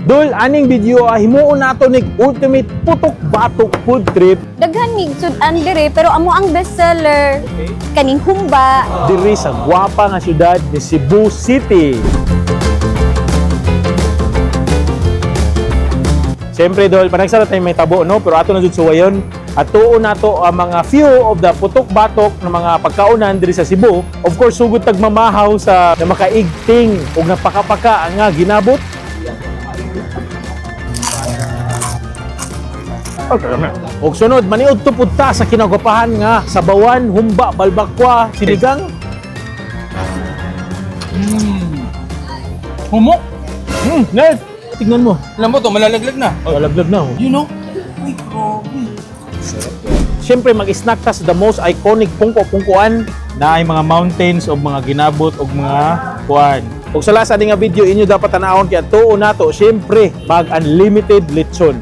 Dol, aning video himuon nato nig ultimate putok-batok food trip Daghan mig sudan dire pero amo ang bestseller kaning humba. diri sa gwapa nga syudad ni Cebu City. Siyempre Dol, panagsara tayo may tabo no, pero ato na jud suwayon at tuon nato ang mga few of the putok-batok ng mga pagkaunan diri sa Cebu. Of course, sugod tagmamahaw sa na makaigting ug napakapaka nga ginabot. Og sunod, maniud to punta sa kinagapahan nga sabawan, humba, balbakwa, sinigang. Humok! Ned, tingnan mo. Alam mo to, malalaglag na. Malaglag na. You know? Uy, grabe. Siyempre, mag-snack ta sa the most iconic pungko-pungkuan na ay mga mountains o mga ginabot o mga kuan. Kung sa lasa nga video, inyo dapat tanawon kaya tuon nato, siyempre, mag-unlimited lechon.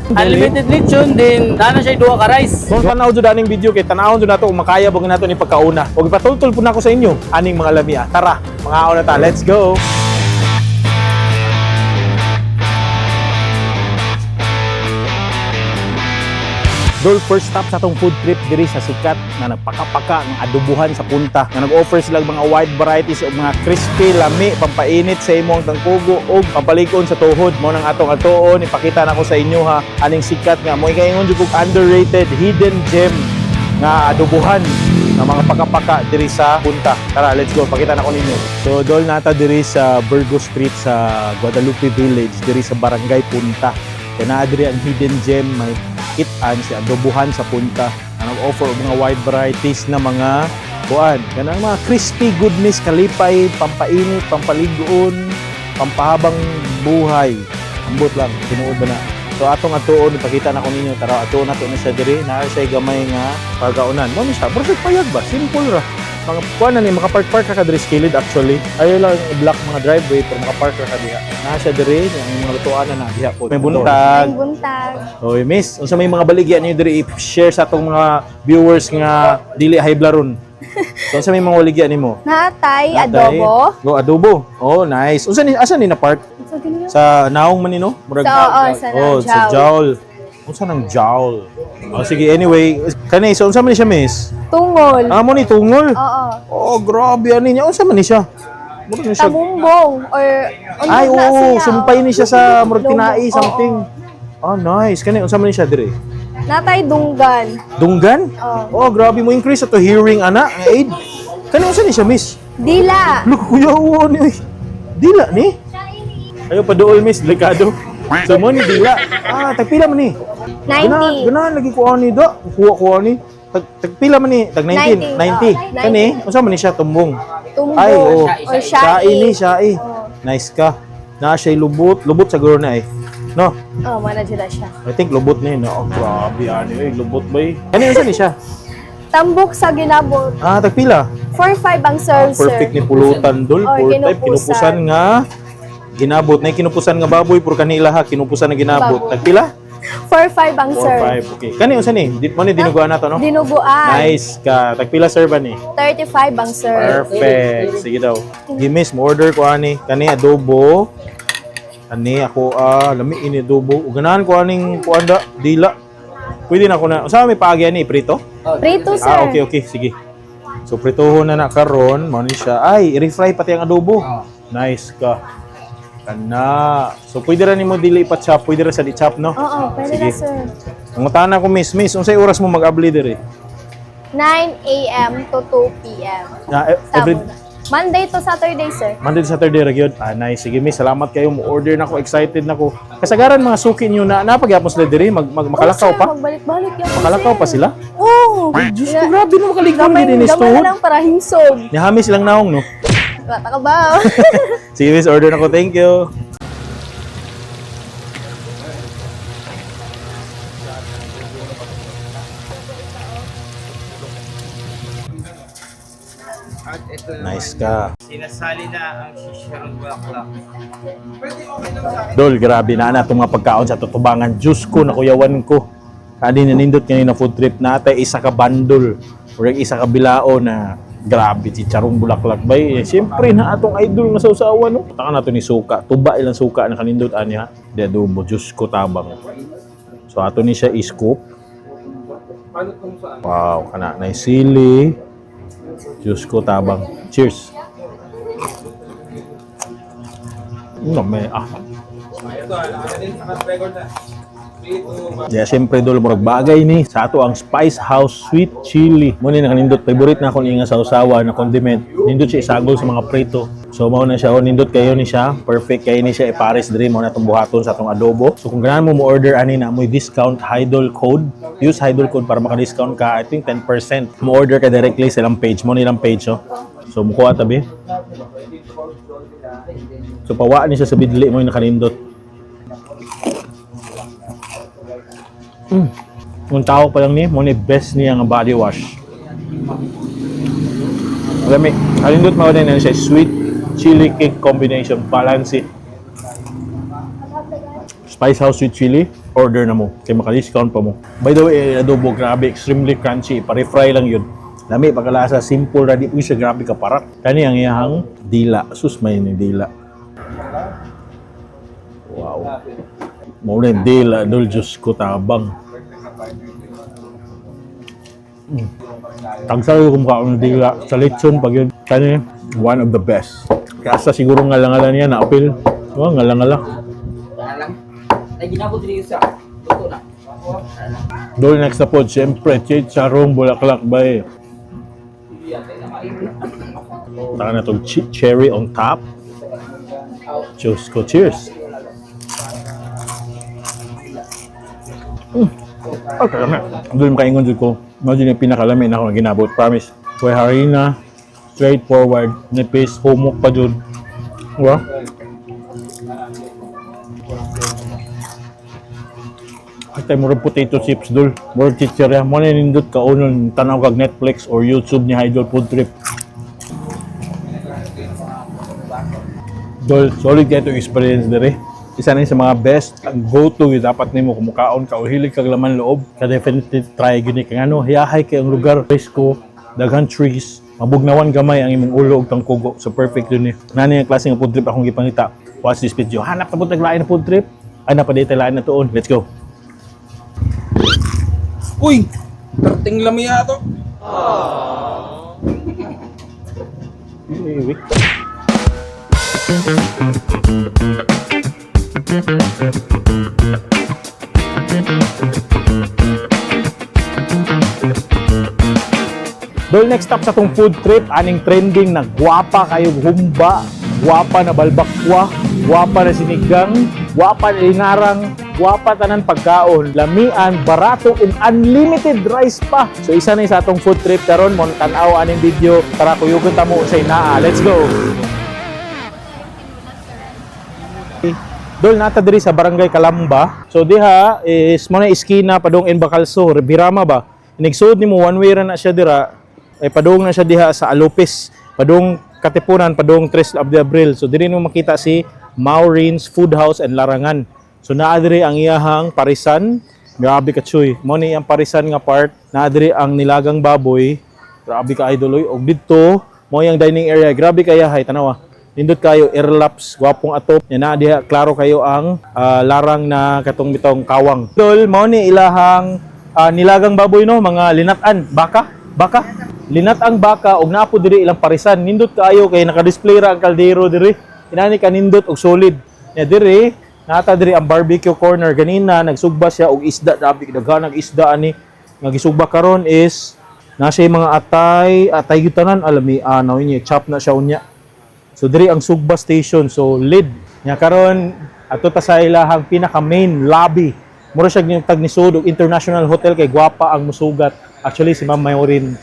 Unlimited lechon din, nana siya duha ka rice. Kung tanaw jud aning video kay tanawon jud nato kung makaya bag nato ni pagkauna. Og ipatultol po nako sa inyo aning mga lamia. Tara, mga una ta, let's go. Dol, first stop sa atong food trip diri sa sikat na nagpakapaka ng adobuhan sa punta. Na nag-offer sila mga wide varieties o mga crispy, lami, pampainit sa imong tangkugo o pampalikon sa tuhod. Mo nang atong atoon, ipakita na ko sa inyo ha, aning sikat nga. Mo ikaingon jud underrated hidden gem nga adobuhan ng mga pakapaka diri sa punta. Tara, let's go. Pakita na ko ninyo. So, Dol, nata diri sa Burgo Street sa Guadalupe Village, diri sa Barangay Punta. Kaya na diri ang hidden gem, may kitaan si adobuhan sa punta na nag-offer og mga wide varieties na mga kuan. Kanang mga crispy goodness, kalipay, pampainit, pampaligoon, pampahabang buhay. Ambot lang, tinuod ba na. So atong atuon, ipakita na ko ninyo. Tara, atuon na to na siya diri. Na siya gamay nga pagkaunan. Mo ni siya, perfect payag ba? Simple ra. Mga kuan na ni, makapark-park ka diri skilled actually. Ayaw lang i-block mga driveway pero makapark ka diha. Na siya diri, yung mga lutuan na diha po. May buntag. Ang buntag. Oy, miss, unsa may mga baligya niyo diri i-share sa atong mga viewers nga dili high blaron. So unsa may mga baligya nimo? Natay adobo. Go adobo. Oh, nice. Unsa ni asa ni na park? So ganun. Sa naong man ni no? Murag sa sa jowl. Unsa nang jowl? Oh, sige, anyway, kani so unsa man ni siya, miss? Tungol. Amo ni tungol. Oo. Oh, grabe ani niya. Unsa man ni siya? Murag ni siya. Tabumbong or Ay, oo, sumpay ni siya sa murag Lobo. tinai something. Oh, nice. Kani unsa man ni siya diri? Natay dunggan. Dunggan? Oh, grabe mo increase ato hearing ana, ang aid. Kani unsa ni siya, miss? Dila. Look, kuya uwan ni. Dila ni? Ayo pa dool, miss, delikado. So mo ni dila. Ah, tagpila man ni. 90. Ganahan lagi ko ani da. Kuha ni. Tagpila man ni, tag 19, 90. 90. Kani, unsa man ni siya tumbong? Tumbong. Ay, oo. Or Siya shai. ni, siya. Nice ka. Na siya lubot, lubot siguro na No? Oh, mana dyan na siya. I think lubot na yun. Oh, grabe ani, lubot ba Kani unsa ni siya? Tambok sa ginabot. Ah, tagpila. 4-5 ang serve, sir. Perfect ni pulutan dol. Oh, 4 type kinupusan nga ginabot. Na kinupusan nga baboy pur kanila ha, kinupusan na ginabot. Baboy. Tagpila? 4-5 ang serve. 4-5. Okay. Kani unsa ni? Di mo ni dinuguan nato no? Dinuguan. Nice ka. Tagpila sir ba ni? 35 ang serve. Perfect. Sige daw. Gimis mo order ko ani. Kani adobo. Ani ako lami ini adobo. Uganahan ko aning kuanda dila. Pwede na ko na. Usa may paagi ani prito? Prito, sir. Ah, okay, sige. So pritohon na karon, mo ni siya. Ay, i-refry pati ang adobo. Nice ka. Kana. So pwede ra nimo dili ipa-chop, pwede ra sa di-chop no? Oo, pwede Sige. na, sir. Nangutan ako miss, unsay oras mo mag-abli diri? 9 a.m. to 2 p.m. Every Monday to Saturday, sir. Monday to Saturday ra gyud. Ah, nice. Sige miss, salamat kayo. Mo order na ko, excited na ko. Kasagaran mga suki niyo na napagyapon sila diri, makalakaw pa. Magbalik-balik yan, Makalakaw pa sila? Oo. Diyos ko, grabe no makaligam din ni Gamay Stuhod. na lang para hinsog. Nihami silang naong no. Bata ka ba? Sige miss, order na ko. Thank you. Nice ka. Sinasali na ang sisirong bulaklak. Dol, grabe na itong mga pagkaon sa tutubangan. Diyos ko, nakuyawan ko. Kani nanindot kanina food trip natay isa ka bundle or isa ka bilao na Grabe, chicharong bulaklak bay. Eh, siyempre na atong idol nga sausawan, no? Taka na to ni suka. Tuba ilang suka na kanindot anya. Di adobo, Diyos ko tabang. So ato ni siya i-scoop. Wow, kana na sili. Diyos ko tabang. Cheers. May Yeah, siyempre dol murag bagay ni sa ato ang Spice House Sweet Chili. Mo ni nakanindot favorite na ako ni nga sausawa na condiment. Nindot siya isagol sa mga prito. So mao na siya nindot kayo ni siya. Perfect kayo ni siya i-Paris diri mo na itong buhaton sa atong adobo. So kung ganahan mo order ani na mo discount Hydol code. Use Hydol code para maka-discount ka. I think 10%. Mo order ka directly sa ilang page mo nilang page oh. So mukuha tabi. So pawaan ni siya sa bidli mo yung nakanindot. Yung tao pa lang ni, mo ni best niya nga body wash. Alam mo, kalindot mo din na siya sweet chili cake combination, balance it. Spice House Sweet Chili, order na mo. Kaya maka-discount pa mo. By the way, adobo, grabe, extremely crunchy. Pa-refry lang yun. Lami, pagkalasa, simple, ready po siya, grabe kaparak. Kani ang iyahang dila. Sus, may ni dila. Wow. Muna yung dila, dol, Diyos ko tabang. Tagsal yung kumakaon ng dila. Sa lechon, pag yun, kani, one of the best. Kasa siguro ngalangalan niya, na-apil. Oh, ngalangala. Ay, ginabot rin isa. Luto na. Dol, next na po, siyempre, chicharong bulaklak ba eh. Taka na itong cherry on top. Diyos ko, cheers. Okay, kami. Doon makaingon dyan ko. Imagine yung pinakalamin ako na ginabot. Promise. Kuya harina, straightforward, nipis, humok pa dyan. Diba? At tayo murag potato chips dul. Murag chichirya. Muna nindot ka unon tanaw kag Netflix or YouTube ni Hydol Food Trip. Dol, solid kayo itong experience dere. Isa na sa mga best ang go-to dapat nimo kung mukaon ka o hilig kag laman loob ka definitely try gini kay ano hiyahay kay ang lugar presko daghan trees mabugnawan gamay ang imong ulo ug tangkugo so perfect yun ni nani ang klase nga food trip akong gipangita. Watch this video, hanap ta pud lain na food trip ay napadita lain na tuon. Let's go. Uy! Karting lamia to. Wait. Dol, next stop sa tong food trip, aning trending na gwapa kayo humba, gwapa na balbakwa, gwapa na sinigang, gwapa na linarang, gwapa tanan pagkaon, lamian, barato, and unlimited rice pa. So isa na sa atong food trip karon mo tan-aw aning video para kuyugon ta mo sa inaa. Let's go. Dol, nata diri sa Barangay Calamba. So diha is mo na iskina padong in Bacalso, Birama ba. Inigsud nimo one way ra na siya dira. Ay padung na siya diha sa Alupis, padung Katipunan, padung 3 of Abril. So diri mo makita si Maureen's Food House and Larangan. So naa diri ang iyahang parisan, grabe ka chuy. Mo ni ang parisan nga part, naa diri ang nilagang baboy. Grabe ka idol oy. Og didto mo yang dining area, grabe kaya hay tanawa. Nindot kayo airlaps, gwapong atop. Yan na diha klaro kayo ang larang na katong bitong kawang. Dol mo ni ilahang nilagang baboy no, mga linatan, baka. Linat ang baka og naapo diri ilang parisan. Nindot kaayo kay naka-display ra ang kaldero diri. Inani ka nindot og solid. Ya diri nata diri ang barbecue corner ganina nagsugba siya og isda, dabi daghan ang isda ani. Nga gisugba karon is nasa mga atay gyud tanan alami anaw niya chop na siya unya. So diri ang sugba station. So lid nya karon ato ta sa ilahang pinaka main lobby. Mura siya yung tag ni Sud og International Hotel kay gwapa ang musugat. Actually, si Ma'am Maureen.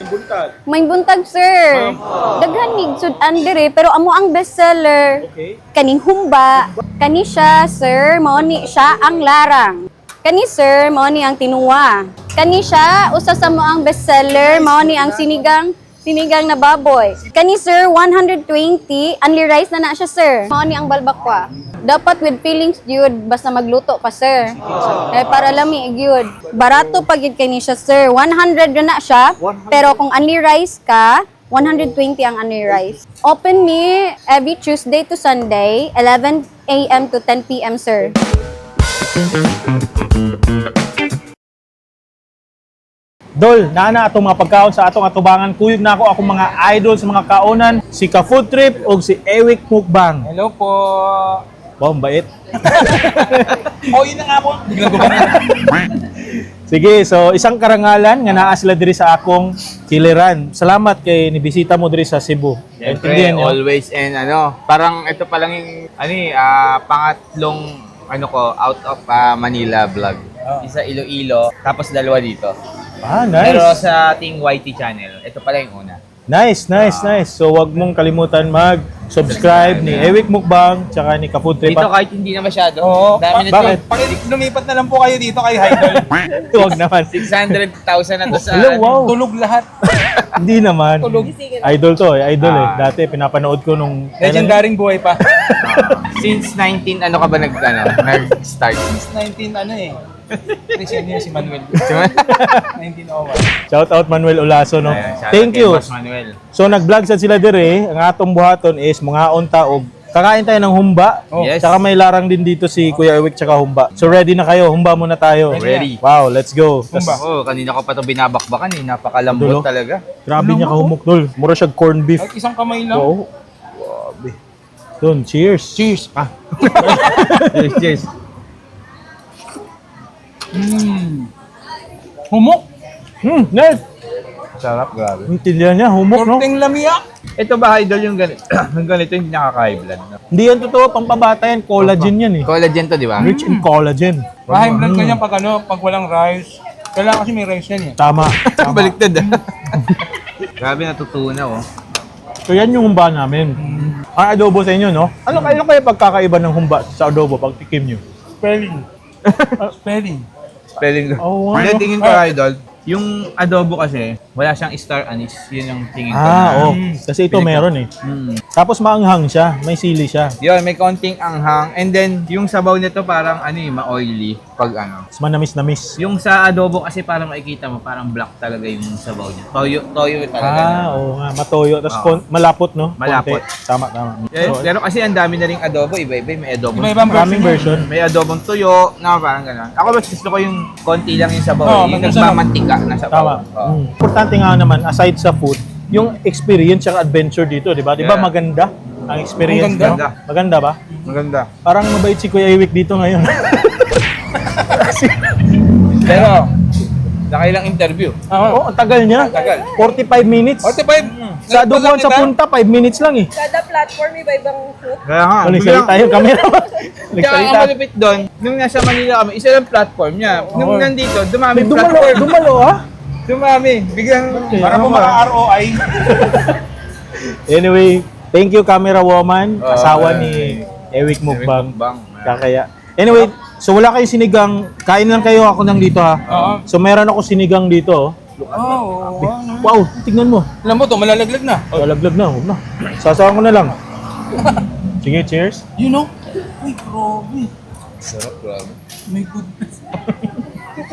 May buntag, sir. Daghan nig sudan dire pero amo ang bestseller. Okay. Kaning humba, kani siya, sir, mao ni siya ang larang. Kani sir, mao ni ang tinuwa. Kani siya usa sa mo ang bestseller, mao ni ang sinigang na baboy. Kani sir 120, only rice na siya, sir. Mao ni ang balbakwa. Dapat with feelings gyud basta magluto pa, sir. Para lami gyud. Barato pa gyud kani siya, sir. 100 na siya. Pero kung only rice ka, 120 ang ano yung rice. Open me every Tuesday to Sunday, 11 a.m. to 10 p.m. sir. Dol, naana atong mga pagkaon sa atong atubangan. Kuyog na ako akong mga idol sa mga kaonan, si Ka Food Trip o si Ewik Mukbang. Hello po. Wow, ang bait. Oh, yun na nga po. Biglang gumawa. Sige, so isang karangalan nga naa sila diri sa akong kiliran. Salamat kay nibisita mo diri sa Cebu. Siyempre, Intindihan niyo? always and parang ito pa lang yung pangatlong ko out of Manila vlog. Isa Iloilo, tapos dalawa dito. Ah, Pero nice. sa ating YT channel, ito pala yung una. Nice. So wag mong kalimutan mag-subscribe ni Ewik Mukbang tsaka ni Ka Food Trip. Dito kahit hindi na masyado. Oo. Dami na Bakit? Pag lumipat na lang po kayo dito kay Idol. Wag naman. 600,000 na to sa Hello, wow. Tulog lahat. Hindi naman. Tulog. Idol to eh. Idol eh. Dati pinapanood ko nung... Legendaring buhay pa. Since 19, ano ka ba nag-start? Since 19 Recent year si Manuel. 1901. Shout out Manuel Olaso, no? Ayan, shout out Thank kay you. Boss Manuel. So nag-vlog sad sila dire. Ang atong buhaton is mga unta og kakain tayo ng humba. Oh. Yes. Tsaka may larang din dito si Kuya Ewik tsaka humba. So ready na kayo? Humba muna tayo. Ready. Wow, let's go. Tas, Humba. Oh, kanina ko pa to binabakbakan Dulo. napakalambot talaga. grabe niya kahumok, dol. Mura siya corned beef. Kahit isang kamay lang. Oo. Grabe. Dun, cheers. Cheers. Cheers. Humok. Nice. Sarap, grabe. Intindihan niya, humok, no? Korteng lamia. Ito ba, idol, yung ganito, yung ganito yung nakaka-high blood. No? Hindi yan totoo, pampabata yan. Collagen yan eh. Collagen to, di ba? Rich in collagen. High blood ka niya pag walang rice. Kailangan kasi may rice yan eh. Tama. Baliktad Grabe, natutunan oh. So yan yung humba namin. Ang adobo sa inyo, no? Ano kaya pagkakaiba ng humba sa adobo pag tikim nyo? Spelling. Spelling. Spelling ko. Oo, Hindi, ano? tingin ko, idol. Yung adobo kasi, wala siyang star anise. Yun yung tingin ko. Oh. Kasi ito meron eh. Tapos maanghang siya, may sili siya. Yun, may konting anghang. And then, yung sabaw nito parang ma-oily. Pag Mas manamis-namis. Yung sa adobo kasi parang makikita mo, parang black talaga yung sabaw niya. Toyo talaga. Oo nga, matoyo. Tapos Oo. malapot, no? Malapot. Konti. Tama. So, Pero kasi ang dami na ring adobo, iba-iba. May adobo. Iba-ibang maraming version. May adobong tuyo, parang gano'n. Ako mas gusto ko yung konti lang yung sabaw. Oo, yung maganda. nagmamantika na sabaw. Tama. Oo. Importante nga naman, aside sa food, yung experience at adventure dito, di ba? Di ba Yeah. maganda ang experience? Ang ganda. no? Maganda ba? Maganda. Parang mabait si Kuya Ewik dito ngayon. Pero, nakailang interview. Oo, ang tagal niya. Tagal. 45 minutes. 45. Sa adobuhan sa punta, 5 minutes lang eh. Kada platform may iba-ibang food. Kaya nga, Nagsalita yung camera. Kaya ang Nagsalita. malupit doon, nung nasa Manila kami, isa lang platform niya. Nung Oo. nandito, dumami Dumalo, platform. dumalo ah. Dumami. Biglang, Para po mga ROI. Anyway, thank you camera woman, Oo, asawa ni Ewik Mukbang. Mukbang. Kaya. Anyway, so wala kayong sinigang, kain lang kayo ako nang dito ha. Oo. So meron ako sinigang dito. Oh, Wow, tignan mo. alam mo to, malalaglag na. Kalaglag na, huwag na. Sasawan ko na lang. Sige, cheers. You know? Uy, grabe. Sarap, grabe. My goodness.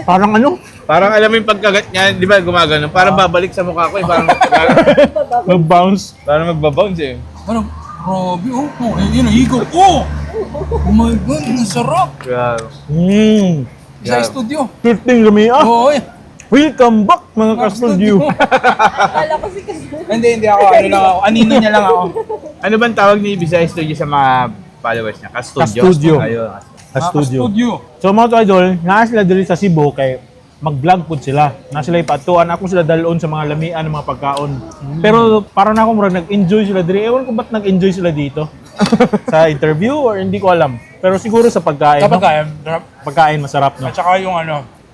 Parang ano? Parang alam mo yung pagkagat niya, di ba gumagano? Parang babalik sa mukha ko eh. Parang, Mag-bounce. parang magbabounce eh. Ano? Grabe, oh. Yun, higo. Oh! Oh my God, ang sarap. Grabe. Sa studio. 15 lumia. Oo, eh. Welcome back mga ka-studio. Hindi ako. Ano lang ako. Anino niya lang ako. Ano bang tawag ni Bisaya Studio sa mga followers niya? Ka-studio? Ka-studio. Ayun. Ka-studio. Studio. So mga idol, naa sila diri sa Cebu kay mag-vlog po sila. Na sila ipatuan ako sila dalon sa mga lamian ng mga pagkaon. Pero parang ako mura nag-enjoy sila diri. Ewan ko ba't nag-enjoy sila dito sa interview or hindi ko alam. Pero siguro sa pagkain, Kapag no? kaya, Pagkain masarap, no? at saka yung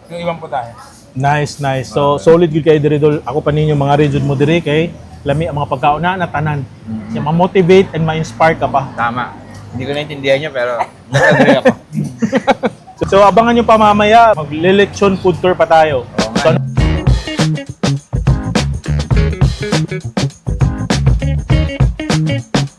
yung ibang putahe. Nice. So solid good kayo diri dol. Ako pa ninyo mga region mo diri kay lami ang mga pagkaon na tanan. Yung ma-motivate and ma-inspire ka pa. Tama. Hindi ko naintindihan niya pero nag-agree ako. So abangan nyo pa mamaya, magle-lechon food tour pa tayo. So,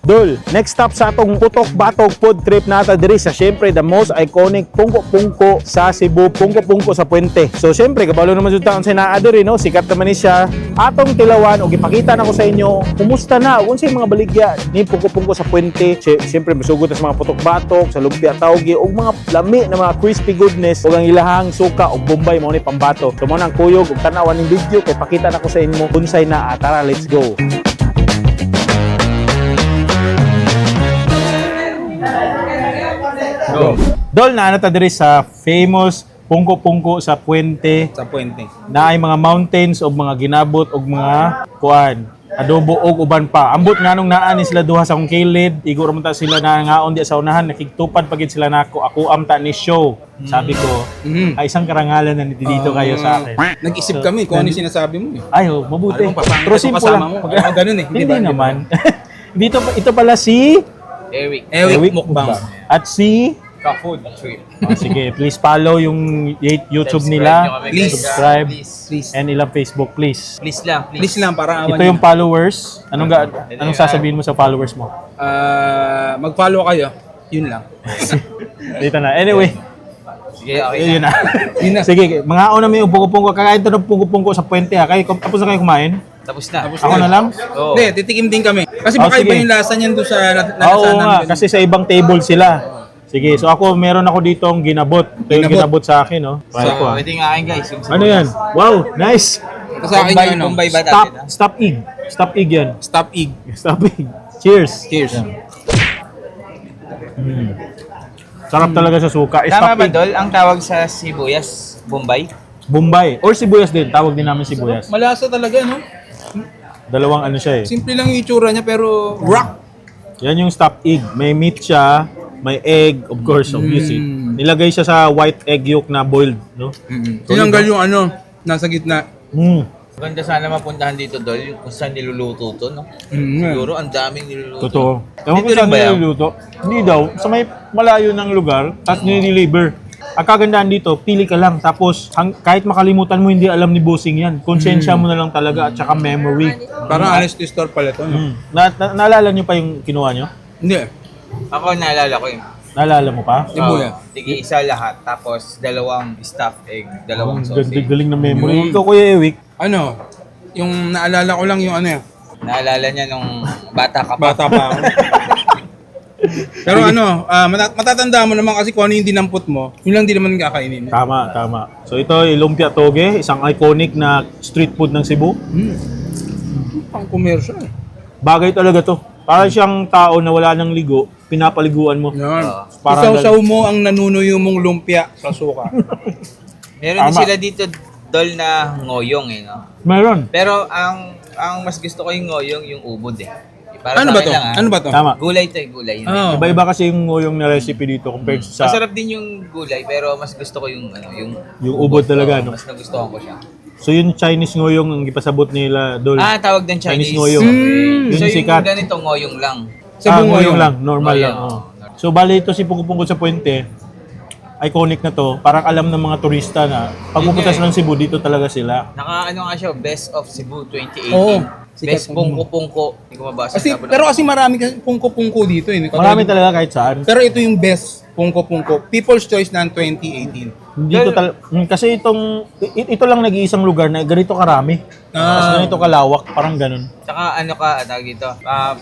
Dol, Dol, next stop sa atong putok-batok food trip nata diri sa syempre the most iconic pungko-pungko sa Cebu, pungko-pungko sa Puente. So syempre kabalo naman jud taon sa naa diri no, sikat naman ni siya. Atong tilawan og ipakita na ko sa inyo kumusta na unsay mga baligya ni pungko-pungko sa Puente. Syempre masugod sa mga putok-batok, sa lumpia tawgi og mga lami na mga crispy goodness ug ang ilahang suka og bombay mao ni pambato. So mo nang kuyog ug tan-awan ning video kay pakita na ko sa inyo unsay na. Tara, let's go. Dol, na ta diri sa famous pungko-pungko sa Puente. Sa Puente. Na ay mga mountains o mga ginabot o mga kuan, adobo og uban pa. Ambot nganong naa ni sila duha sa akong kilid, igo ra man ta sila na ngaon di sa unahan, nakigtupad pagid sila nako. Ako am ta ni show. Sabi ko, ay isang karangalan na dito kayo sa akin. Nag-isip kami kung ano yung sinasabi mo eh. Ay, oh, mabuti. Ano bang papangit Pero kung simple kasama lang. mo? Oo, ganun eh. Hindi Di ba? naman. Dito, ito pala si Eric. Ewick Mukbang. at si Ka-food trip. oh, sige, please follow yung YouTube Subscribe nyo nila. kami, Please. guys. Subscribe. Please. And ilang Facebook, please. Please lang, please. Please lang para awan Ito yung followers. Anong sasabihin mo sa followers mo? mag-follow kayo. Yun lang. Dito na. Anyway, Sige, okay. yun na. Yun na. Sige, mga una may pungko-pungko. Kakain ito ng pungko-pungko sa Puente ha. Tapos na kayo kumain? Tapos na. Ako na lang? Oo. Hindi, titikim din kami. Kasi Oh, baka iba sige. yung lasa niyan doon sa Oo nga, kasi sa ibang table sila. Sige, so ako meron ako ditong ginabot. Ito yung ginabot sa akin, no? Try ko, Pwede nga akin guys. Yung Ano yan? Wow, nice! Kasi sa akin Bombay, yung ano. Bombay ba Stop, dati? stop egg. Stop egg yan. Stop egg. Stop egg. Cheers. Cheers. Sarap talaga sa suka. Tama Stop ba, egg. Dol? Ang tawag sa sibuyas, Bombay? Bombay. Or sibuyas din. Tawag din namin sibuyas. Malasa talaga, no? Dalawang ano siya eh. Simple lang yung itsura niya pero rock. Yan yung stop egg. May meat siya. May egg, of course, obviously. Nilagay siya sa white egg yolk na boiled, no? Tinanggal yung ano, nasa gitna. Maganda sana mapuntahan dito, Dol, yung kung saan niluluto to, no? Siguro ang daming niluluto. Totoo. Ewan ko Dito rin saan ba yan? niluluto. Hindi daw. Sa may malayo ng lugar, tapos nililiver. Ang kagandaan dito, pili ka lang. Tapos, kahit makalimutan mo, hindi alam ni bossing yan. Konsensya mo na lang talaga at saka memory. Parang honesty store pala to, no? Naalala niyo pa yung kinuha niyo? Hindi. Ako naalala ko yung Naalala mo pa? Ibuya. tigi isa lahat, tapos dalawang stuffed egg, dalawang sausage. Galing na memory. Ikaw, Kuya Ewick. Ano, yung naalala ko lang yung ano yan. Naalala niya nung bata ka pa. Bata pa ako. Pero ano, matatanda mo naman kasi kung ano yung dinampot mo, yun lang din naman kakainin. Tama, tama. So ito, lumpia toge, isang iconic na street food ng Cebu. Pang commercial. Bagay talaga to. Para siyang tao na wala ng ligo, pinapaliguan mo. Yan. Parang Isaw-saw mo ang nanunuyo mong lumpia sa suka. Meron din Tama. sila dito, Dol, na ngoyong eh, no? Meron. Pero ang mas gusto ko yung ngoyong, yung ubod eh. Para Ano sa ba akin to? lang, ah. Ano ba to? Tama. Gulay to eh, gulay. Oh. Iba-iba kasi yung recipe dito compared sa Masarap din yung gulay, pero mas gusto ko yung yung ubod talaga, Oo, no? Mas nagustuhan ko siya. So yung Chinese ngoyong ang ipasabot nila, Dol. Tawag ng Chinese Chinese. ngoyong. So Yung yung sikat. ganito, ngoyong lang. Cebu ngoyong ngoyong. lang, normal Ngoyong, lang. Oh. So bali ito si Pungko-Pungko sa Puente. Iconic na to. Parang alam ng mga turista na pag pupunta sila ng Cebu, dito talaga sila. Naka-ano nga siya, Best of Cebu 2018. Oo. Best Pungko-Pungko. Hindi ko mabasa. Pero kasi marami kasi pungko-pungko dito eh. Marami talaga kahit saan. Pero ito yung best pungko-pungko. People's Choice na 2018. Dito kasi ito lang nag-iisang lugar na ganito karami. Tapos ganito kalawak, parang ganun. Tsaka ano ka, tawag dito,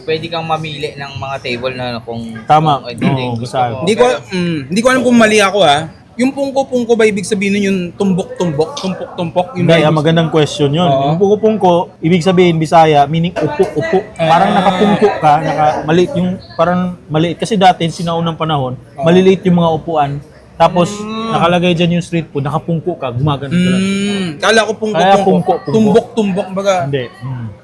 pwede kang mamili ng mga table na kung... Tama. Kung, hindi, Oo, gusto basta. mo. Hindi ko alam kung mali ako Yung pungko-pungko ba ibig sabihin nun yung tumbok-tumbok, tumpok-tumpok? Yun Hindi, ba ibig- magandang question yun. Oo. Yung pungko-pungko, ibig sabihin, Bisaya, meaning upo-upo. Parang nakapungko ka, maliit yung, parang maliit. Kasi dati, sinaunang panahon, maliliit yung mga upuan. Tapos, nakalagay dyan yung street food, nakapungko ka, gumagano ka lang. Kala ko Kaya pungko-pungko. pungko-pungko. Tumbok-tumbok, baga. Hindi.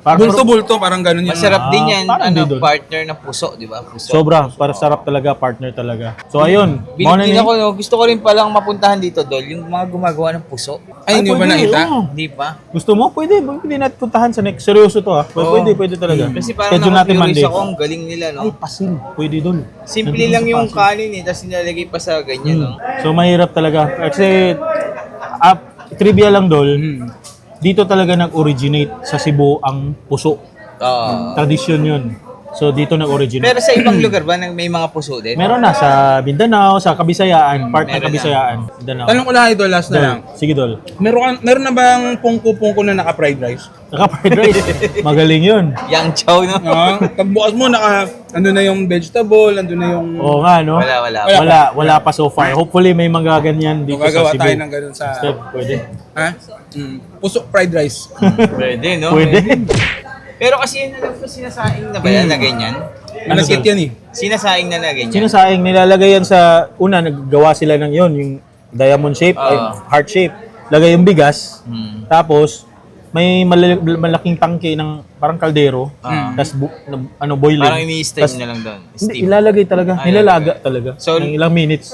Parang Bulto-bulto, parang ganun yun. Masarap din yan, parang ano, di doon. partner ng puso, di ba? Puso. sobra, para sarap talaga, partner talaga. So, ayun. Bilib din ako, no? Gusto ko rin palang mapuntahan dito, Dol, yung mga gumagawa ng puso. Ay, hindi mo ba pwede, nakita? oo. Hindi pa. Gusto mo? Pwede. Pwede natin puntahan sa next. Seryoso to ha. Pwede talaga. Kasi parang Schedule natin Monday. nakakurious ako, ang galing nila, no? Ay, pasin. Pwede doon. Simple lang yung kanin eh, tapos nilalagay pa sa ganyan, no? So, mahirap talaga. Kasi, trivia lang, Dol. Dito talaga nag-originate sa Cebu ang puso. Oo. Tradisyon yun. So dito nag-originate. Pero sa ibang lugar ba may mga puso din? Meron na sa Mindanao, sa Kabisayaan, part ng Meron na. Kabisayaan. Mindanao. Tanong ko lang ito, last na Dol. lang. Sige, Dol. Meron na bang pungko-pungko na naka-fried rice? Naka-fried rice. Magaling yun. Yang chow, no? Pagbukas mo, ano na yung vegetable, ando na yung... Oo nga, no? Wala. Wala pa so far. Hopefully may mga ganyan dito sa Gagawa Cebu. tayo ng ganun sa... Step, pwede. Ha? Puso fried rice. Pwede, no? Pwede. Pero kasi yun alam ko sinasaing na ba yan na ganyan? Ano Dol? yan eh. Sinasaing na ganyan. Sinasaing, nilalagay yan sa... Una, naggawa sila ng yon yung diamond shape, ay, heart shape. Lagay yung bigas, tapos may malaking tangke ng parang kaldero, tapos boiling. Parang imi-steam Tas- na lang doon. Hindi, Steam. ilalagay talaga. Nilalaga talaga. So, ng ilang minutes.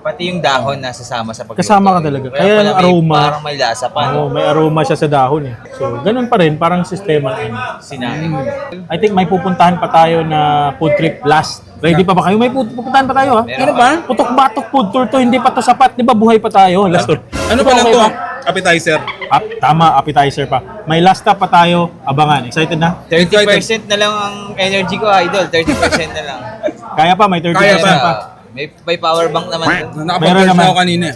Pati yung dahon nasasama sa pagluto. Kasama ka talaga. Kaya pala yung aroma. Parang may lasa pa. Oo, may aroma siya sa dahon eh. So, ganun pa rin, parang sistema na yun. Sinaing. I think may pupuntahan pa tayo na food trip last. Ready pa ba kayo? May pupuntahan pa tayo ha? Meron pa? Putok-batok food tour to, hindi pa to sapat. Di ba buhay pa tayo? Last tour. Ano pa lang to? Appetizer. Tama, appetizer pa. May last stop pa tayo. Abangan. Excited na? 30% na lang ang energy ko, idol. 30% na lang. Kaya pa, may 30% Kaya pa. pa. May power bank naman. Meron Nakapag-charge naman. na ako kanina.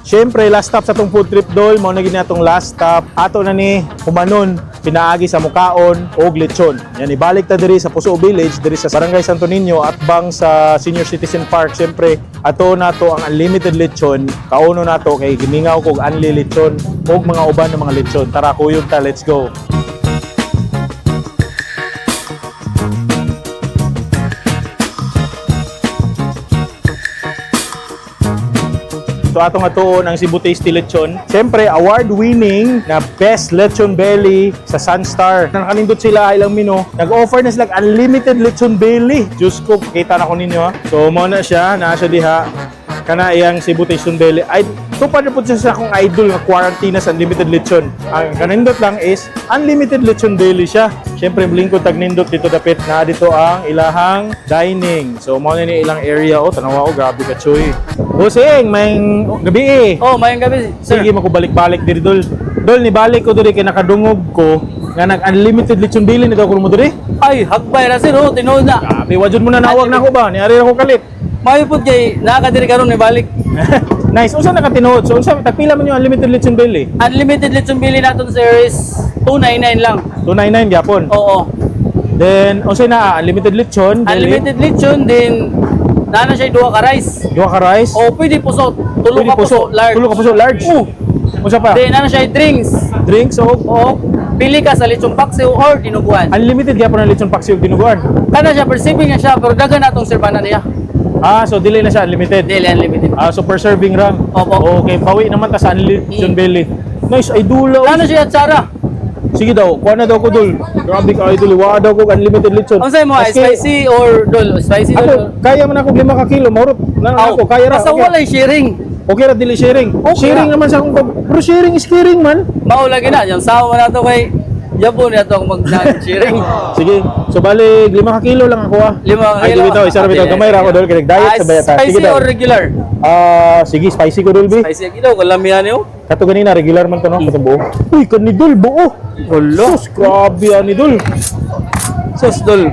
Siyempre, last stop sa tong food trip dol, mao na gini atong last stop. Ato na ni humanon pinaagi sa Mukaon og Lechon. Yan ibalik ta diri sa Puso Village, diri sa Barangay Santo Niño at bang sa Senior Citizen Park. Siyempre, ato nato ang unlimited lechon. Kauno nato kay gimingaw kog unli lechon og mga uban ng mga lechon. Tara kuyog ta, let's go. So atong atuon ang Cebu Tasty Lechon. Siyempre, award-winning na best lechon belly sa Sunstar. Nakanindot sila ilang mino. Nag-offer na sila unlimited lechon belly. Diyos ko, kita na ko ninyo ha. So mo na siya, naa siya diha. Kana iyang Cebu Tasty Belly. Ay, tupad na po siya sa akong idol nga quarantine sa unlimited lechon. Ang kanindot lang is unlimited lechon belly siya. Siyempre, lingkod tag nindot dito dapit na dito ang ilahang dining. So mo na ni ilang area. Oh, tanawa ko, grabe ka choy. Busing, may gabi eh. Oh, mayang gabi, sir. Sige, makubalik-balik diri dol. Dol, ni balik ko diri kay nakadungog ko nga nag-unlimited lechon belly nito ko mo diri. Ay, hagbay na sir, oh, tinuod na. Grabe, wajud mo na nawag na ako ba? Niari ako kalit. Mayo po kay nakadiri karon ni balik. Nice. Unsa nakatinuod? So unsa tagpila man yung unlimited lechon belly? Unlimited lechon bili naton sir is 299 lang. 299 gyapon. Oo. Then unsa na unlimited lechon belly? Unlimited lechon din nana siya duha ka rice. Duha ka rice. O pwede puso, tulo Pwede ka puso, large. Tulo ka puso large. Unsa pa? Then nana siya drinks. Drinks o O pili ka sa lechon paksiw or dinuguan. unlimited gyapon ang lechon paksiw dinuguan. Kana siya perceiving na siya pero daghan natong serbanan niya. Ah, so dili na siya unlimited. Dili unlimited. Ah, so per serving lang. Opo. Okay, pawi naman ta sa unlimited lechon belly. Nice, ay dula. Nana siya tsara. Sige daw, kuha na daw ko dul. Grabe ka idol, wa daw ko unlimited lechon. Unsay mo, Maski- spicy or dol? Spicy Ako, dol. kaya man ako 5 ka kilo, marot. Ako, kaya ra. Basta Okay. walay sharing. Okay ra dili sharing. Okay Sharing ra. naman sa akong pero sharing is caring man. Mao lagi na, yung sawa na to kay Jabo na itong mag-sharing. Sige. So bali 5 ka kilo lang ako ah. 5 ka Ay, kilo. bitaw, isa ra bitaw gamay ra ako dol kay diet sa bayata. Spicy Sige daw. or regular? Sige, spicy ko dol bi. Spicy ang ilaw, kalamihan niyo. Kato ganina regular man to no, katong buo. Uy, kanidol buo. Hello. Grabe ani dol. Sus, dol.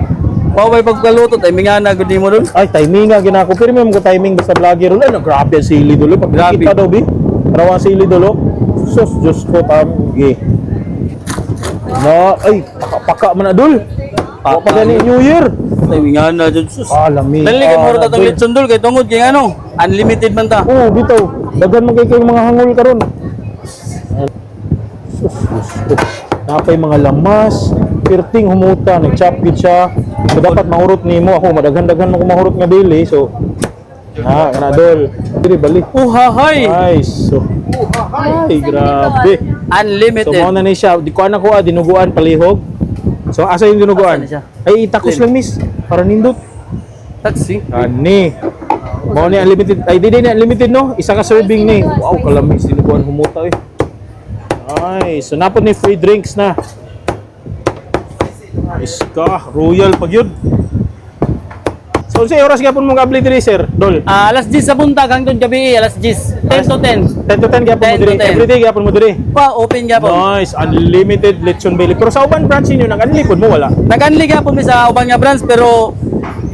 Maway pagkaluto, timingan na gudi mo dol. Ay, timing nga ginako. Pero may mga timing basta vlogger ulit. Ano, grabe ang sili dolo. Pag Grabe. kita daw, bi. Rawa ang sili dolo. Sus, Diyos ko, tamgi. Na, ay, paka man na dol. Paka gani New Year. Timingan na dyan, sus. Alami. Dali ka mo tatang lechon dol, kay tungod kay ano, unlimited man ta. Oo, bitaw. Dagan mo kay mga hangul karon. Sus, Diyos ko. Napay mga lamas. Pirting humuta, nag-chop gid siya. So dapat mahurot nimo ako, madaghan-daghan mo ko mahurot nga dili. So kana dol. Dili balik. Uhahay! Nice. So, ay, grabe. So, Unlimited. mao na ni siya. Di ko ana ko dinuguan palihog. So, asa yung dinuguan? Asa na siya? Ay, itakos lang, miss. Para nindot. Taxi. Ani. Mao ni unlimited. Ay, di na unlimited, no? Isa ka serving ni. Wow, kalamis. Dinuguan humuta, eh. Ay, so napod ni free drinks na. Nice ka. Royal pag yun. So, Unsay oras gyapon mo abli diri sir? Dol. Alas 10 sa buntag hangtod gabi, alas 10. 10 to 10. 10 to 10 gyapon mo 10 to diri. 10. Everyday gyapon mo diri. Pa, open gyapon. Nice, unlimited lechon belly. Pero sa uban branch niyo nag-unli pod mo wala. Nag-unli gyapon mi sa ubang nga branch pero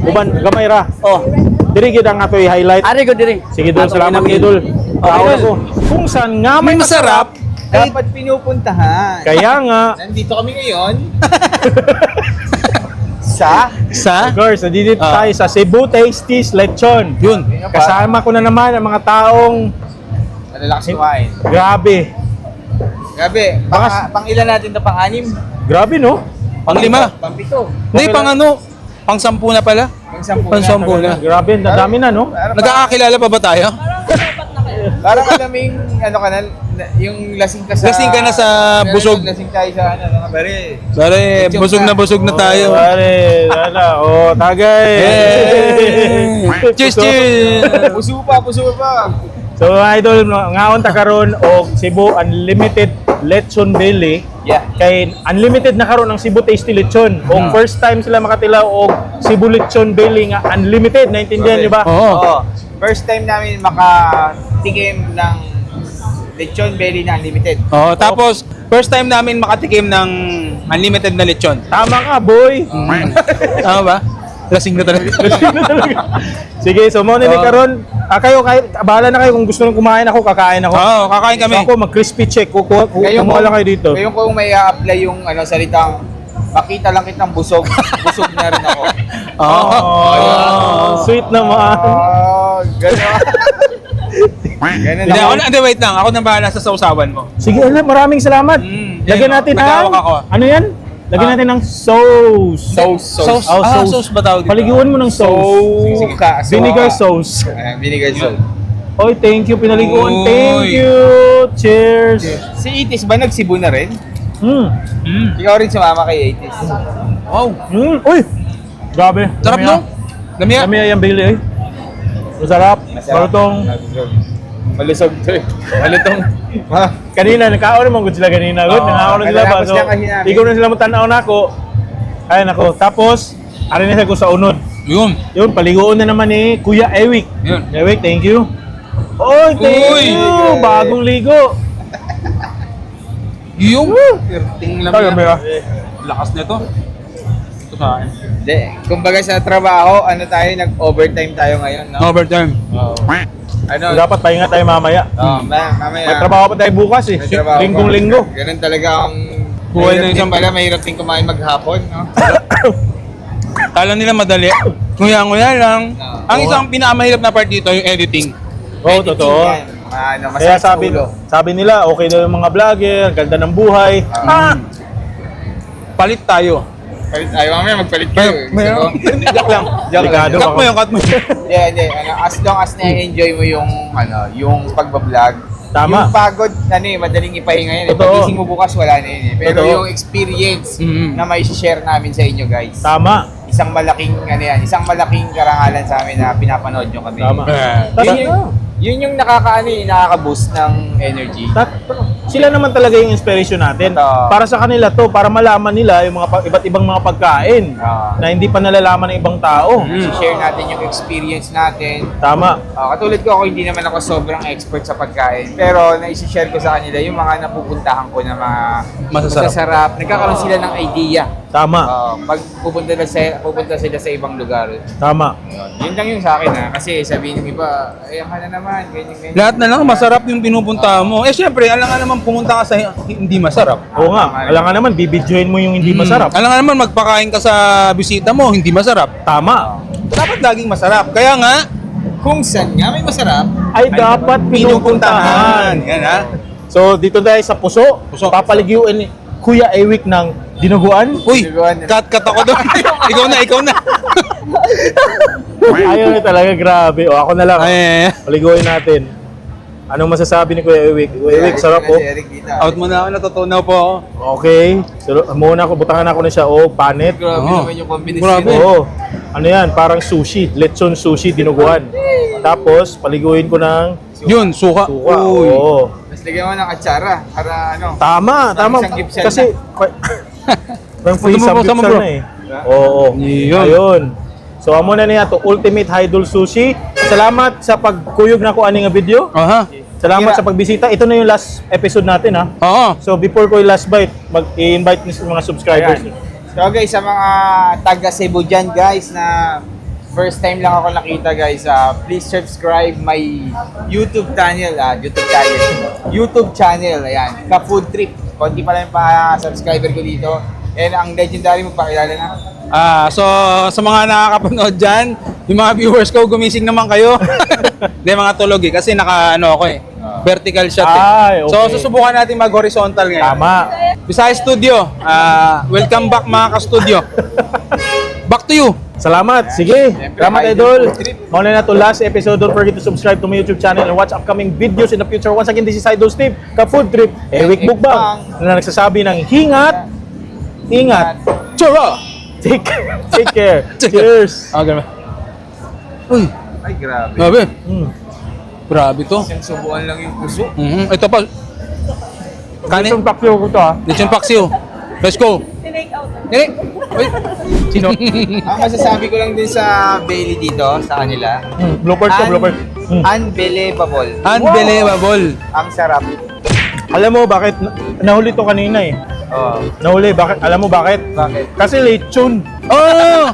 Uban gamay ra. oh, Diri gid ang ato i-highlight. ari ko diri. Sige dol, Ato salamat pinamili. kay dol. Okay, Ako Dol. kung saan nga may masarap, Dapat pinupuntahan. kaya nga Nandito kami ngayon. sa of course, nandito tayo sa Cebu Tasties Lechon. Yun. Kasama ko na naman ang mga taong malalakas kumain. grabe. Grabe, pang ilan natin to, pang 6? Grabe no? Pang 5. Pang 7. Hindi, pang ano? Pang 10 na pala. Pang 10 Pang 10 na. Grabe, ang dami na no? Nagkakakilala pa ba tayo? Parang alaming, ano ka na, yung lasing ka sa... Lasing ka na sa busog. Lasing tayo sa ano, pare. Pare, busog na tayo. Pare, tagay. Hey! Cheers, cheers! Puso pa. So idol, ngaon ta karon og Cebu Unlimited Lechon Belly. Yeah. Kay unlimited na karon ang Cebu Tasty Lechon. Og first time sila makatilaw og Cebu Lechon Belly nga unlimited, naintindihan niyo ba? Oo. First time namin makatikim ng lechon belly na unlimited. Oh, tapos first time namin makatikim ng unlimited na lechon. Tama ka, boy. Tama ba? Lasing na talaga. Sige, so mo ni karon, kayo bahala na kayo kung gusto nyo kumain ako, kakain ako. Oo, kakain kami. So ako mag-crispy check, kumuha lang kayo dito. Ngayon kung may apply yung salitang makita lang kitang busog na rin ako. Oh, sweet naman. Gano'n. Ganun Hindi, wait lang. Ako nang bahala sa sausawan mo. Sige, maraming salamat. Lagyan natin nag-aawak ako. ano yan? Lagyan natin ng sauce. Sauce. Oh, sauce. Sauce ba tawag dito? Paliguan mo ng sauce. Sige. Vinegar sauce. Vinegar sauce. Oy, thank you, pinaliguan. Oy. Thank you. Cheers. Si Itis ba nagsibu na rin? Ikaw rin sumama kay Itis. Wow. Uy! Grabe. Sarap no? Lamia. Kami ay ang bili eh. Masarap. Malutong. Malusog to eh. Malutong. Kanina, nakaon naman sila kanina. Good, nakaon na sila ba? Malalapos So, lang kasi namin. ikaw na sila matanaw na ako. Ay, nako. Tapos, arin na ko sa unod. Yun. Yun, paliguan na naman ni Kuya Ewik. Yun. Ewik, thank you. Oy, thank Uy! you! Bagong ligo. Yung ting Kaya lamia. ba? Lakas nito. Ito sa akin. Hindi. Kumbaga sa trabaho, nag-overtime tayo ngayon, no? Overtime. Ano? Dapat pahinga tayo mamaya. Mamaya. May trabaho pa tayo bukas eh. May trabaho pa. Linggong-linggo. Ganun talaga ang Buhay mahirap ng isang din pala, mahirap din kumain maghapon, no? Kala nila madali. Nguya-nguya lang. Oo. Ang isang pinakamahirap na part dito, yung editing. Oo, totoo. Yan. Kaya Masakit sa sabi, ulo. sabi nila, okay daw yung mga vlogger, ganda ng buhay. Palit tayo. Palit tayo, mamaya magpalit kayo. Joke lang. Delikado Cut mo baka. yun, cut mo yun. Hindi. As long as na-enjoy mo yung pagbablog, Tama. yung pagod, madaling ipahinga yan. Totoo. Pagising mo bukas, wala na yun eh. Pero Totoo. yung experience Mhm. na may share namin sa inyo, guys. Tama. Isang malaking karangalan sa amin na pinapanood nyo kami. Tama. Yun yung nakaka-boost ng energy. Sila naman talaga yung inspiration natin. Totoo. Para sa kanila to, para malaman nila yung mga iba't ibang mga pagkain na hindi pa nalalaman ng ibang tao. I-share natin yung experience natin. Tama. Katulad ko, ako hindi naman ako sobrang expert sa pagkain. Pero naisi-share ko sa kanila yung mga napupuntahan ko na mga masasarap. Nagkakaroon sila ng idea. Tama. Pag pupunta sila sa ibang lugar. Tama. Yun lang yung sa akin Kasi sabihin ng iba, ayan ka na naman, ganyan. Lahat na lang, masarap yung pinupunta mo. Eh syempre, alam nga naman pumunta ka sa hindi masarap. Oo nga. Alam nga naman, bibidyoin mo yung hindi masarap. Alam nga naman, magpakain ka sa bisita mo, hindi masarap. Tama. Dapat laging masarap. Kaya nga, Kung saan nga may masarap, Ay dapat pinupuntahan. Yan ha. So dito tayo sa Puso. Puso. Papaligyuin ni Kuya Ewik ng dinuguan. Uy, cut ako doon. ikaw na. Ayaw na talaga, grabe. O ako na lang. Ay, Paliguin natin. Anong masasabi ni Kuya Ewik? Kuya Ewik, sarap po. out mo na ako, natutunaw po ako. Okay. So, muna ako, butangan ako na siya. Oh, panit. Grabe Oo. naman yung combination. Grabe. Oo. Ano yan? Parang sushi. Lechon sushi, dinuguan. Tapos, paliguin ko ng Yun, suka. suka. Uy. Oo. Mas lagyan mo ng atsara para Tama. isang gipsel Kasi, parang free Tama, samgyeopsal bro. na eh. Oo. Yun. Ayun. So amo na niya to Ultimate Idol Sushi. Salamat sa pagkuyog na ko ani nga video. Aha. Salamat sa pagbisita. Ito na yung last episode natin ha. Oo. So before ko yung last bite, mag-i-invite niyo sa mga subscribers. Ayan. So guys, sa mga taga Cebu dyan guys na first time lang ako nakita guys, please subscribe my YouTube channel, YouTube channel, ayan, Ka Food Trip. Konti pa lang pa subscriber ko dito. And ang legendary, magpakilala na. So sa mga nakakapanood dyan, yung mga viewers ko, gumising naman kayo. Hindi, mga tulog eh. Kasi ako vertical shot eh. Ay, okay. So susubukan natin mag-horizontal ngayon. Tama. Besides studio, welcome back mga ka-studio. Back to you. Salamat. Sige. Salamat, Idol. Food Trip. Mauna na to last episode. Don't forget to subscribe to my YouTube channel and watch upcoming videos in the future. Once again, this is Idol Steve, Ka Food Trip, Eric Bukbang, na nagsasabi ng ingat. Chara! Take care. Cheers. Okay. Uy, Ay, grabe. grabe. Mm. Grabe to. Isang subuan lang yung puso. Ito pa. Kanin. Itong pakyo ko to ha. Lechon paksiw. Let's go. Dili. Uy. Sino? Ang masasabi ko lang din sa Bailey dito, sa kanila, Bloopers ko, bloopers. unbelievable. Unbelievable. Ang sarap. Alam mo bakit? Nahuli to kanina eh. Oh, Nahuli. Bakit? Alam mo bakit? bakit? Kasi lechon. Oh!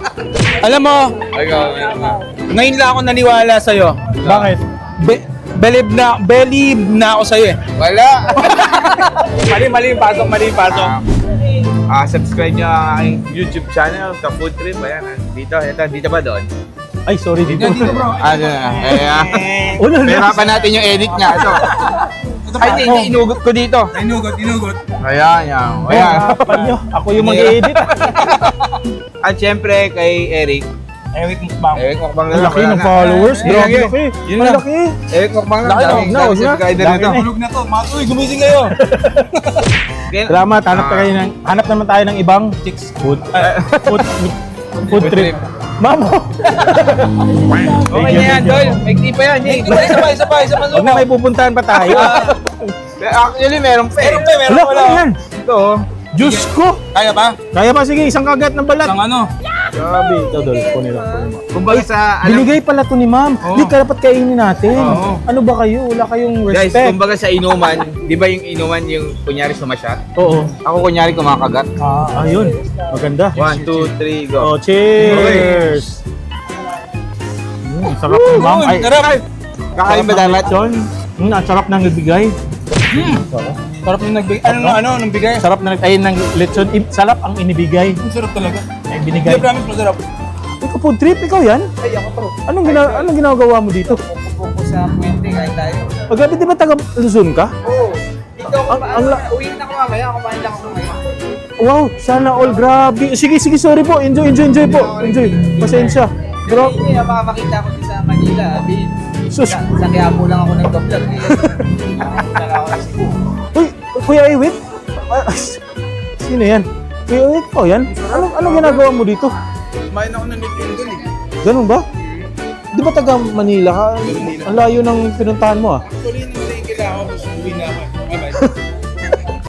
Alam mo, Ay, meron nga. ngayon lang ako naniwala sa'yo. Bakit? Believe na ako sa'yo eh. Wala! Mali yung pasok. Subscribe nyo ang aking YouTube channel, Ka Food Trip. Ayan, dito ba doon? Ay, sorry dito. Dito bro. Ano na? Wala na. Perapan natin yung edit niya. Ito. Ay, hindi, inugot ko dito. Inugot. Ayan. Harapan nyo. Ako yung mag-edit. At syempre, kay Eric. Eric Mukbang. Eric Mukbang na Ang lang. laki wala ng na. followers. Yun Grabe lang. laki. Yun Ang lang. laki. Eric Mukbang na. Laki na, Daming huwag na. subscriber Laki nito. na. Tulog na to. Uy, gumising kayo. Salamat. Hanap naman tayo ng ibang chicks. Food trip. Mamo. Okay na yan, Dol. May clip pa yan. Isa pa. Huwag na may pupuntahan pa tayo. Actually, meron pa eh. Wala ka yan. Ito, oh. Diyos ko. Kaya ba? Kaya pa, sige, isang kagat ng balat. Isang ano? Grabe. Ito, Dol. Kunin lang. Kumbaga sa, Binigay pala to ni ma'am. Oo. Di ka dapat kainin natin. Oo. Ano ba kayo? Wala kayong guys, respect. kumbaga sa inuman, di ba yung inuman yung kunyari sumasyat? Oo. Ako kunyari kumakagat. Ayun. Maganda. 1, 2, 3, go. Oh, cheers. Sarap ng ma'am. Ay, Kakain ba dapat? John? Ang sarap ng nagbigay. Sarap nung nagbigay. Nung bigay? Sarap na ay ng lechon. Sarap ang inibigay. Ang sarap talaga. Ay binigay. Hindi, promise masarap. Ikaw food trip, ikaw yan? Ay, ako to. Anong ginagawa mo dito? Pupo sa puwente, kain tayo. Paggabi, di ba taga Luzon ka? Oo. Dito ako Ang- uwi na ako mamaya, kumain lang ako ngayon. Wow, sana all grabe. Sige, sorry po. Enjoy po. Enjoy. Pasensya. Bro, Hindi, makakakita ko din sa Manila. sus. Sa Quiapo lang ako nag-vlog. Nagkala ako sa Cebu. Uy, Kuya Iwit? Sino yan? Kuya Iwit, ikaw yan? Anong ginagawa mo dito? Kumain ako ng lechon doon eh. Ganun ba? Di ba taga Manila ka? Ang layo ng pinuntahan mo ah. Actually, nung kailangan ko, gusto uwi na ako. Bye-bye.